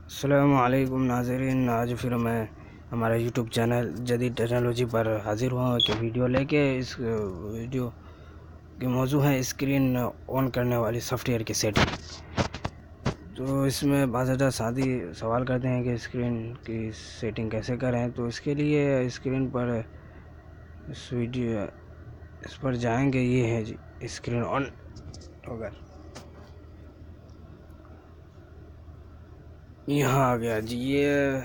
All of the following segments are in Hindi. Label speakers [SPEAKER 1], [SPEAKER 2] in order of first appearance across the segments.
[SPEAKER 1] अस्सलामुअलैकुम नाज़रीन, आज फिर मैं हमारा यूट्यूब चैनल जदीद टेक्नोलॉजी पर हाज़िर हुआ हूँ कि वीडियो लेके। इस वीडियो के मौजू है स्क्रीन ऑन करने वाली सॉफ्टवेयर की सेटिंग। तो इसमें बाज़ादा सादी सवाल करते हैं कि स्क्रीन की सेटिंग कैसे करें। तो इसके लिए स्क्रीन पर इस पर जाएंगे। ये है जी स्क्रीन ऑन होगा, यहाँ आ गया जी। ये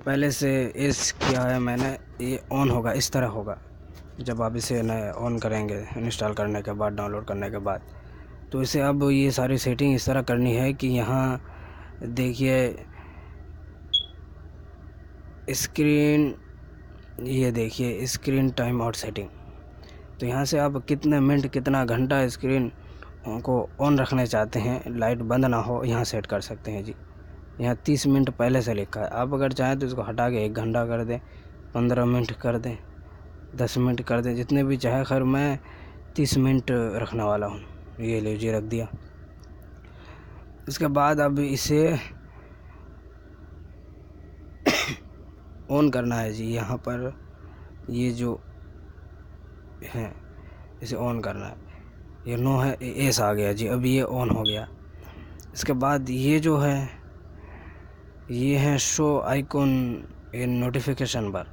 [SPEAKER 1] पहले से इस किया है मैंने, ये ऑन होगा, इस तरह होगा जब आप इसे नए ऑन करेंगे इंस्टॉल करने के बाद, डाउनलोड करने के बाद। तो इसे अब ये सारी सेटिंग इस तरह करनी है कि यहाँ देखिए स्क्रीन, ये देखिए स्क्रीन टाइम आउट सेटिंग। तो यहाँ से आप कितने मिनट कितना घंटा स्क्रीन को ऑन रखना चाहते हैं, लाइट बंद ना हो, यहाँ सेट कर सकते हैं जी। यहाँ 30 मिनट पहले से लिखा है। आप अगर चाहें तो इसको हटा के 1 घंटा कर दें, 15 मिनट कर दें, 10 मिनट कर दें, जितने भी चाहे। खैर मैं 30 मिनट रखने वाला हूँ। ये लीजिए, रख दिया। इसके बाद अब इसे ऑन करना है जी। यहाँ पर ये जो है इसे ऑन करना है। ये नो है, एस आ गया जी। अब ये ऑन हो गया। इसके बाद ये जो है ये है शो आइकॉन इन नोटिफिकेशन बार।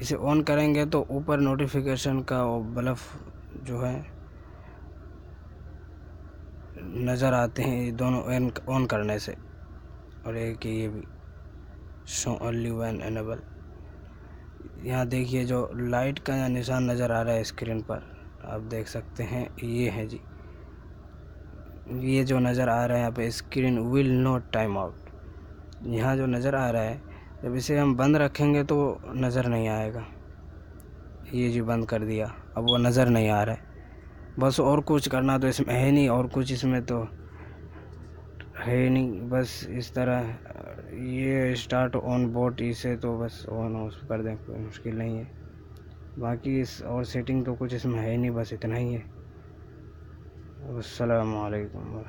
[SPEAKER 1] इसे ऑन करेंगे तो ऊपर नोटिफिकेशन का बल्ब जो है नज़र आते हैं, ये दोनों ऑन करने से। और एक ये भी शो ओनली व्हेन एनेबल। यहाँ देखिए जो लाइट का निशान नज़र आ रहा है स्क्रीन पर, आप देख सकते हैं। ये है जी, ये जो नज़र आ रहा है यहाँ पे screen will not time out, यहाँ जो नज़र आ रहा है, जब इसे हम बंद रखेंगे तो नज़र नहीं आएगा। ये जी बंद कर दिया, अब वो नज़र नहीं आ रहा है। बस और कुछ करना तो इसमें है नहीं, और कुछ इसमें तो है नहीं। बस इस तरह ये स्टार्ट ऑन बोट, इसे तो बस ऑन ऑफ कर दें, कोई मुश्किल नहीं है। बाकी इस और सेटिंग तो कुछ इसमें है नहीं, बस इतना ही है। अस्सलामु अलैकुम।